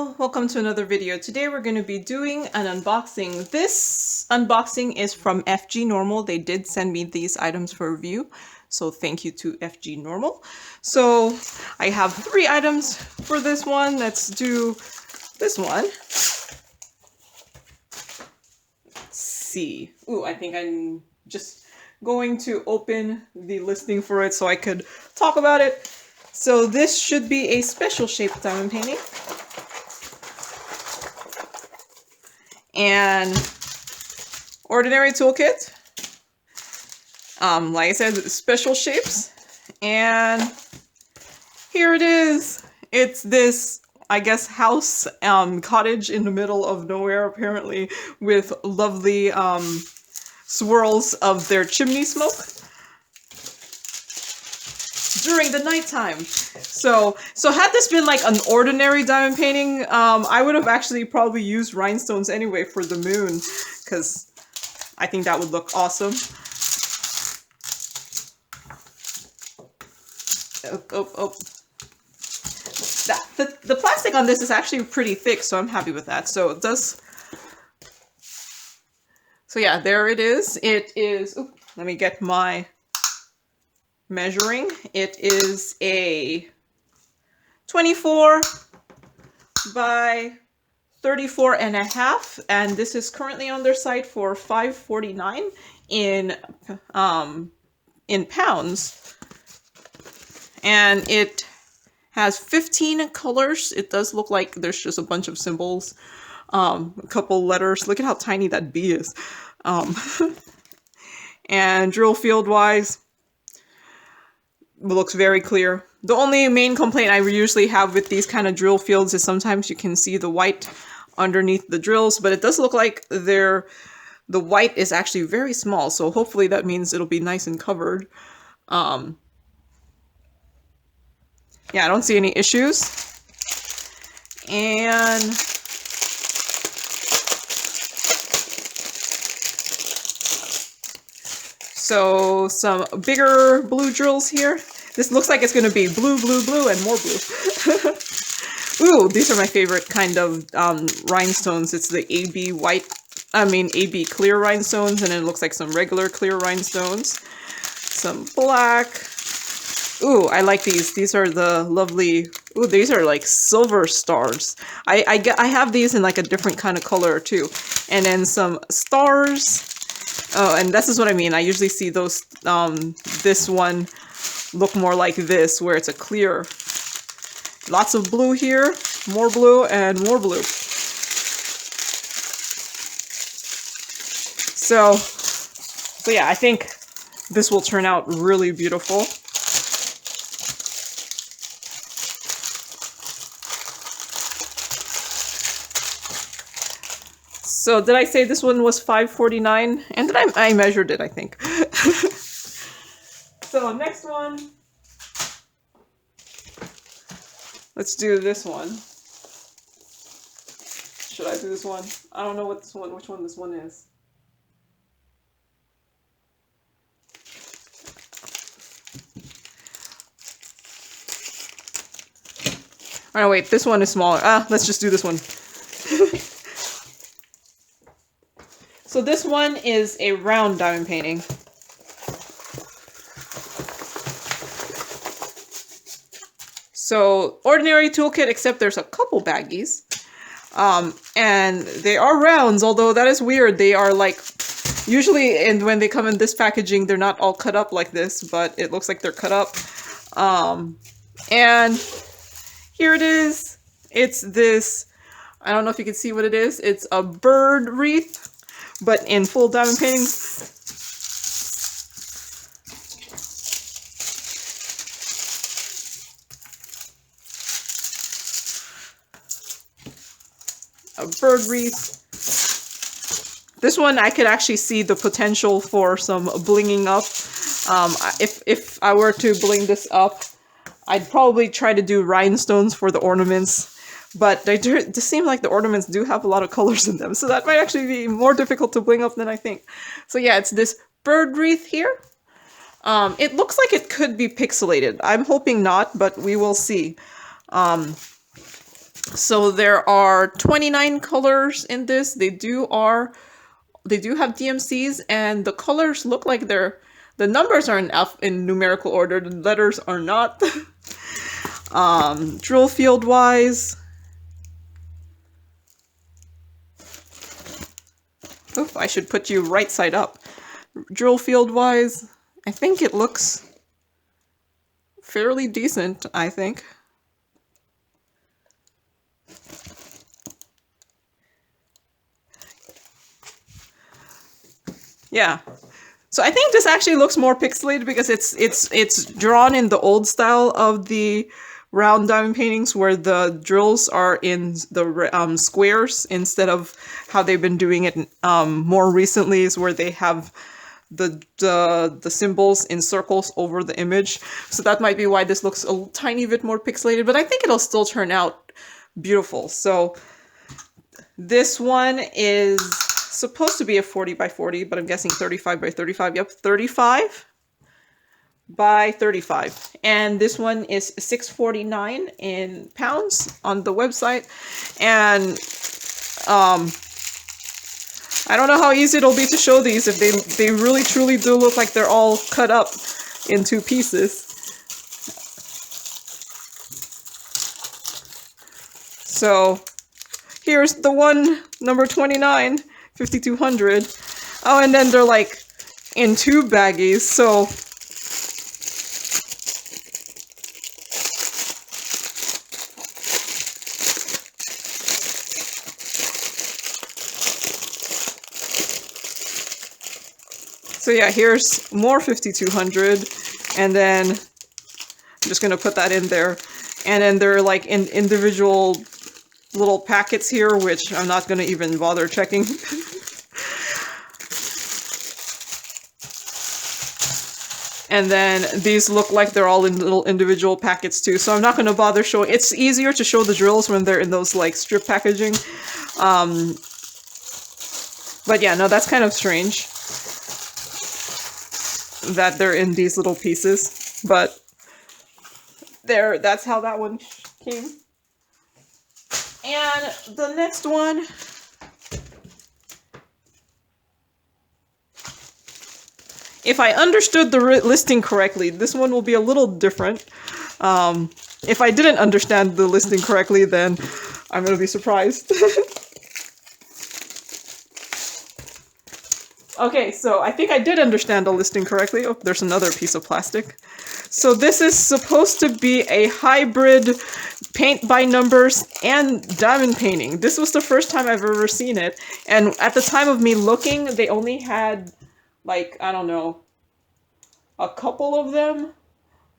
Hello, welcome to another video. Today we're going to be doing an unboxing. This unboxing is from FGNormal. They did send me these items for review, so thank you to FGNormal. So I have 3 items for this one. Let's do this one. Let's see. Ooh, I think I'm just going to open the listing for it so I could talk about it. So this should be a special shaped diamond painting. And ordinary toolkit. Like I said, special shapes. And here it is. It's this, I guess, house, cottage in the middle of nowhere, apparently, with lovely swirls of their chimney smoke during the nighttime. So had this been like an ordinary diamond painting, I would have actually probably used rhinestones anyway for the moon, because I think that would look awesome. The plastic on this is actually pretty thick, so I'm happy with that. So it does. So yeah, there it is. It is. Oops, let me get my measuring. It is a 24 by 34 and a half, and this is currently on their site for $5.49 in pounds, and it has 15 colors. It does look like there's just a bunch of symbols, a couple letters. Look at how tiny that B is. And drill field wise, looks very clear. The only main complaint I usually have with these kind of drill fields is sometimes you can see the white underneath the drills, but it does look like the white is actually very small, so hopefully that means it'll be nice and covered. Yeah, I don't see any issues. And so some bigger blue drills here. This looks like it's going to be blue, blue, blue, and more blue. Ooh, these are my favorite kind of rhinestones. It's the AB AB clear rhinestones, and it looks like some regular clear rhinestones. Some black. Ooh, I like these. These are the lovely. Ooh, these are like silver stars. I have these in like a different kind of color too. And then some stars. Oh, and this is what I mean. I usually see those, this one look more like this, where it's a clear. Lots of blue here, more blue, and more blue. So yeah, I think this will turn out really beautiful. So did I say this one was $5.49? And did I measured it, I think. So next one. Let's do this one. Should I do this one? I don't know which one this one is. Oh no, wait, this one is smaller. Let's just do this one. So this one is a round diamond painting. So ordinary toolkit, except there's a couple baggies. And they are rounds, although that is weird. They are like, usually when they come in this packaging, they're not all cut up like this, but it looks like they're cut up. And here it is. It's this, I don't know if you can see what it is. It's a bird wreath, but in full diamond paintings. A bird wreath. This one I could actually see the potential for some blinging up. If I were to bling this up, I'd probably try to do rhinestones for the ornaments. But they just seem like the ornaments do have a lot of colors in them, so that might actually be more difficult to bling up than I think. So yeah, it's this bird wreath here. It looks like it could be pixelated. I'm hoping not, but we will see. So there are 29 colors in this. They do have DMCs, and the colors look like the numbers are in numerical order. The letters are not. Drill field wise. Oof, I should put you right side up. Drill field wise, I think it looks fairly decent, I think. Yeah. So I think this actually looks more pixelated because it's drawn in the old style of the round diamond paintings, where the drills are in the squares instead of how they've been doing it more recently, is where they have the symbols in circles over the image. So that might be why this looks a tiny bit more pixelated, but I think it'll still turn out beautiful. So this one is supposed to be a 40 by 40, but I'm guessing 35 by 35. Yep, 35 by 35. And this one is $6.49 in pounds on the website. And I don't know how easy it'll be to show these if they really truly do look like they're all cut up in two pieces. So here's the one, number 29, 5200. Oh, and then they're like in two baggies, so yeah, here's more 5200, and then I'm just gonna put that in there. And then they're like in individual little packets here, which I'm not gonna even bother checking. And then these look like they're all in little individual packets too, so I'm not gonna bother showing. It's easier to show the drills when they're in those like strip packaging. But yeah, no, that's kind of strange that they're in these little pieces, but that's how that one came. And the next one, if I understood the listing correctly, this one will be a little different. If I didn't understand the listing correctly, then I'm gonna be surprised. Okay, so I think I did understand the listing correctly. Oh, there's another piece of plastic. So this is supposed to be a hybrid paint by numbers and diamond painting. This was the first time I've ever seen it. And at the time of me looking, they only had, like, I don't know, a couple of them.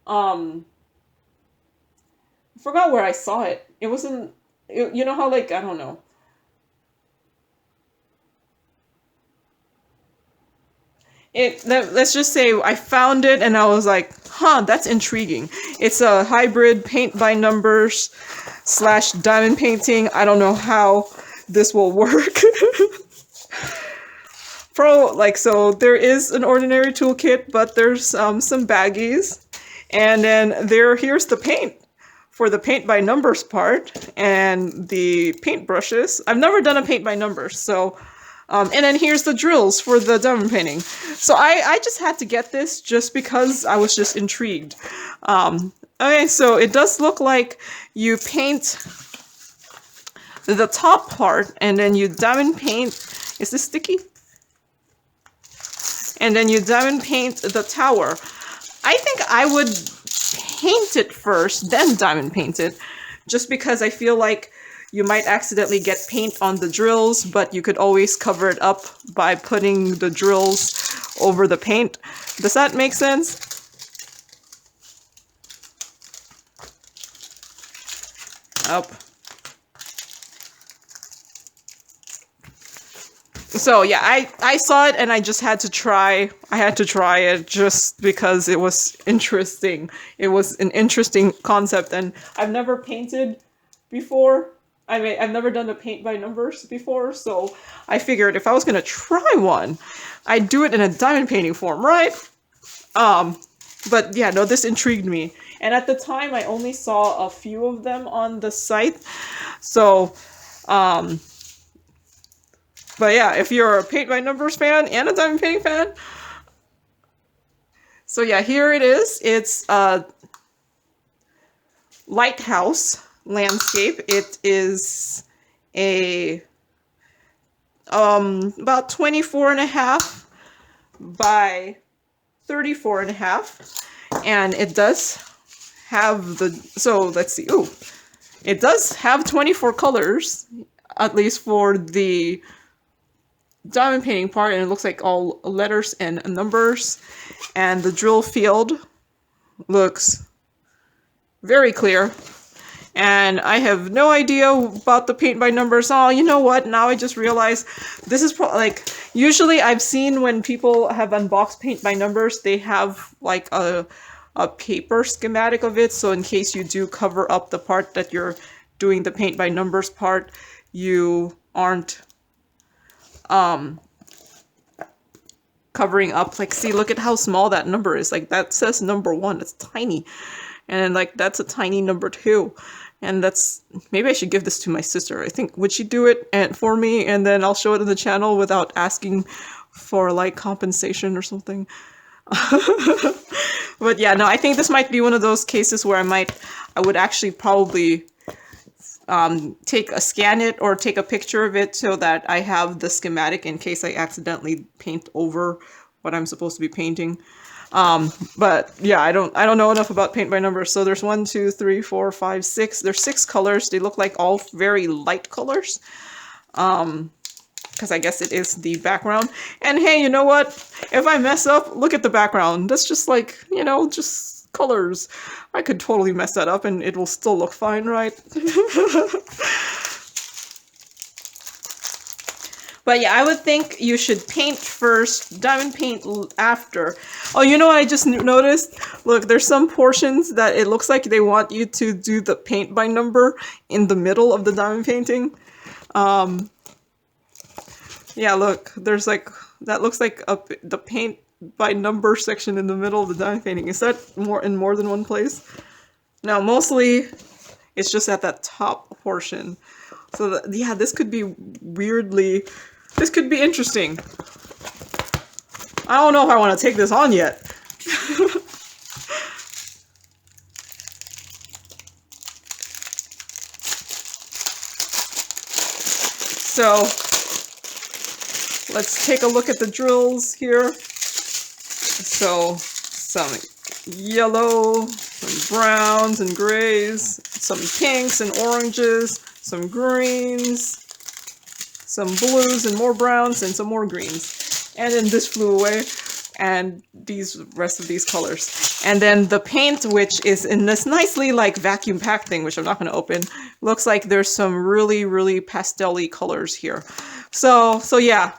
I forgot where I saw it. It wasn't, you know how, like, I don't know. Let's just say I found it and I was like, huh, that's intriguing. It's a hybrid paint by numbers / diamond painting. I don't know how this will work. So there is an ordinary toolkit, but there's some baggies. And then here's the paint for the paint by numbers part and the paint brushes. I've never done a paint by numbers, so... and then here's the drills for the diamond painting. So I just had to get this just because I was just intrigued. Okay, so it does look like you paint the top part and then you diamond paint. Is this sticky? And then you diamond paint the tower. I think I would paint it first, then diamond paint it, just because I feel like you might accidentally get paint on the drills, but you could always cover it up by putting the drills over the paint. Does that make sense? Up. So yeah, I saw it and I just had to try. I had to try it just because it was interesting. It was an interesting concept, and I've never painted before. I mean, I've never done a paint by numbers before, so I figured if I was gonna try one, I'd do it in a diamond painting form, right? But yeah, no, this intrigued me. And at the time, I only saw a few of them on the site. So, but yeah, if you're a paint by numbers fan and a diamond painting fan, so yeah, here it is. It's a lighthouse landscape. It is a about 24.5 by 34.5, and it does have the, so let's see, ooh, it does have 24 colors, at least for the diamond painting part, and it looks like all letters and numbers, and the drill field looks very clear. And I have no idea about the paint by numbers. Oh, you know what? Now I just realized this is like, usually I've seen when people have unboxed paint by numbers, they have like a paper schematic of it. So in case you do cover up the part that you're doing the paint by numbers part, you aren't covering up. Like, see, look at how small that number is. Like, that says number 1. It's tiny. And like, that's a tiny number 2. And that's, maybe I should give this to my sister. I think, would she do it for me, and then I'll show it in the channel without asking for like compensation or something. But yeah, no, I think this might be one of those cases where I would actually probably scan it or take a picture of it so that I have the schematic in case I accidentally paint over what I'm supposed to be painting. But yeah, I don't know enough about paint by numbers. So there's 1, 2, 3, 4, 5, 6. There's 6 colors. They look like all very light colors. Because I guess it is the background. And hey, you know what? If I mess up, look at the background. That's just like, you know, just colors. I could totally mess that up and it will still look fine, right? But yeah, I would think you should paint first, diamond paint after. Oh, you know what I just noticed? Look, there's some portions that it looks like they want you to do the paint by number in the middle of the diamond painting. Yeah, look, there's like, that looks like the paint by number section in the middle of the diamond painting. Is that in more than one place? Now, mostly it's just at that top portion. So yeah, this could be weirdly, this could be interesting. I don't know if I want to take this on yet. So let's take a look at the drills here. So some yellow, some browns and grays, some pinks and oranges, some greens, some blues and more browns, and some more greens. And then this flew away, and these rest of these colors. And then the paint, which is in this nicely like vacuum packed thing, which I'm not going to open, looks like there's some really, really pastel-y colors here. So yeah.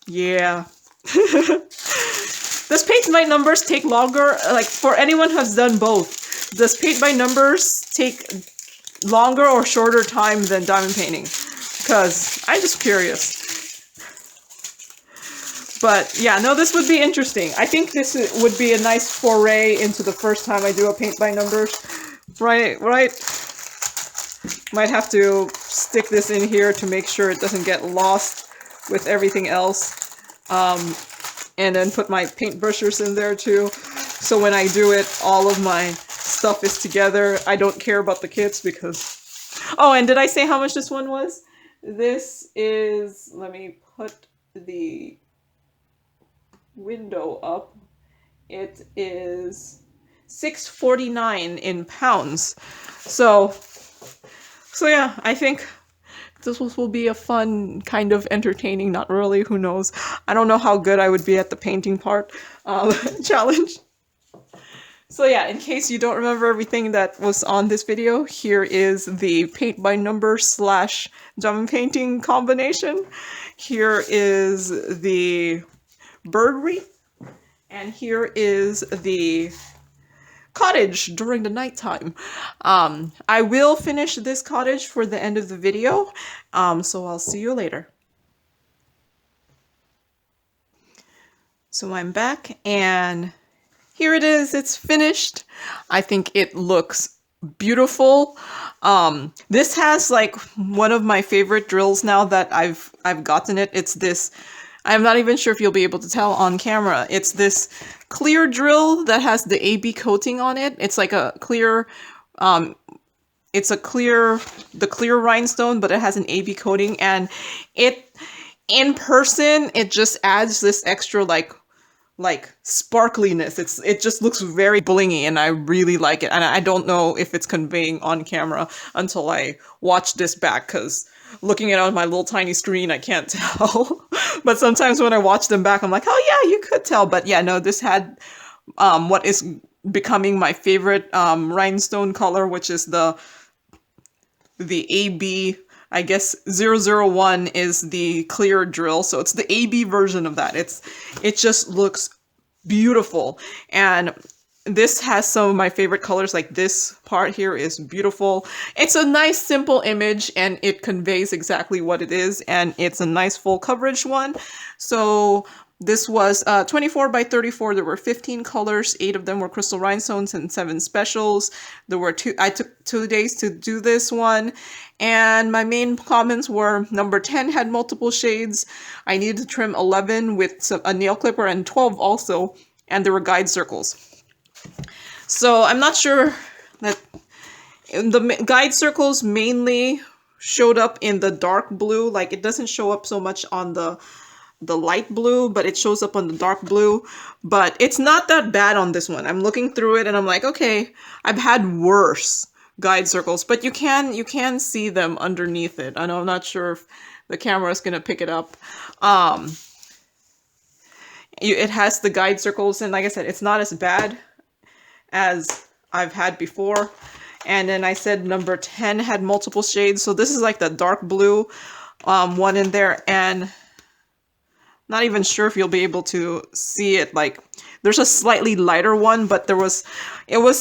Yeah. Does paint by numbers take longer? Like, for anyone who has done both, does paint by numbers take longer or shorter time than diamond painting? Because I'm just curious. But yeah, no, this would be interesting. I think this would be a nice foray into the first time I do a paint by numbers. Right? Might have to stick this in here to make sure it doesn't get lost with everything else. And then put my paintbrushers in there too. So when I do it, all of my stuff is together. I don't care about the kits because... Oh, and did I say how much this one was? This is... Let me put the window up. It is $6.49 in pounds. So yeah, I think this will be a fun, kind of entertaining, not really, who knows. I don't know how good I would be at the painting part challenge. So yeah, in case you don't remember everything that was on this video, here is the paint by number / diamond painting combination. Here is the bird wreath, and here is the cottage during the nighttime. I will finish this cottage for the end of the video, so I'll see you later. So I'm back, and here it is. It's finished. I think it looks beautiful. This has like one of my favorite drills now that I've gotten it. It's this. I'm not even sure if you'll be able to tell on camera. It's this clear drill that has the AB coating on it. It's like a clear, it's a clear, the clear rhinestone, but it has an AB coating, and it, in person, it just adds this extra like sparkliness. It just looks very blingy, and I really like it. And I don't know if it's conveying on camera until I watch this back, because looking at it on my little tiny screen, I can't tell. But sometimes when I watch them back, I'm like, oh yeah, you could tell. But yeah, no, this had what is becoming my favorite rhinestone color, which is the AB, I guess 001 is the clear drill, so it's the AB version of that. It just looks beautiful, and this has some of my favorite colors. Like this part here is beautiful. It's a nice simple image, and it conveys exactly what it is, and it's a nice full coverage one. So this was 24 by 34. There were 15 colors. 8 of them were crystal rhinestones and 7 specials. There were I took 2 days to do this one. And my main comments were number 10 had multiple shades. I needed to trim 11 with a nail clipper, and 12 also. And there were guide circles. So I'm not sure that the guide circles mainly showed up in the dark blue. Like it doesn't show up so much on the light blue, but it shows up on the dark blue. But it's not that bad on this one. I'm looking through it and I'm like, okay, I've had worse guide circles, but you can see them underneath it. I know, I'm not sure if the camera is gonna pick it up. It has the guide circles, and like I said, it's not as bad as I've had before. And then I said number 10 had multiple shades, so this is like the dark blue one in there, and not even sure if you'll be able to see it. Like there's a slightly lighter one, but it was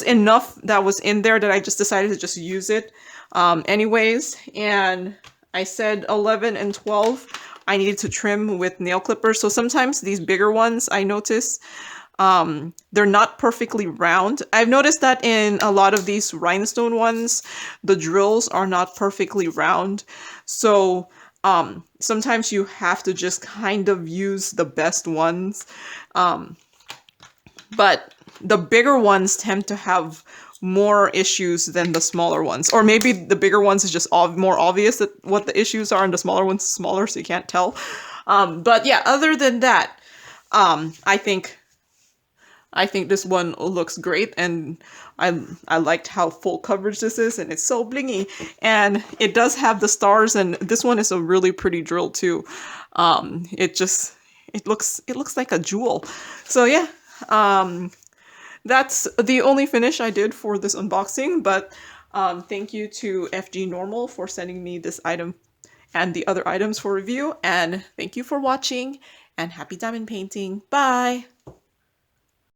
enough that was in there that I just decided to just use it anyways. And I said 11 and 12 I needed to trim with nail clippers. So sometimes these bigger ones, I notice they're not perfectly round. I've noticed that in a lot of these rhinestone ones, the drills are not perfectly round. So sometimes you have to just kind of use the best ones. But the bigger ones tend to have more issues than the smaller ones. Or maybe the bigger ones is just more obvious that what the issues are, and the smaller ones smaller, so you can't tell. But yeah, other than that, I think this one looks great, and I liked how full coverage this is, and it's so blingy, and it does have the stars, and this one is a really pretty drill too. It looks like a jewel. So yeah, that's the only finish I did for this unboxing, but thank you to FGNormal for sending me this item and the other items for review, and thank you for watching, and happy diamond painting. Bye!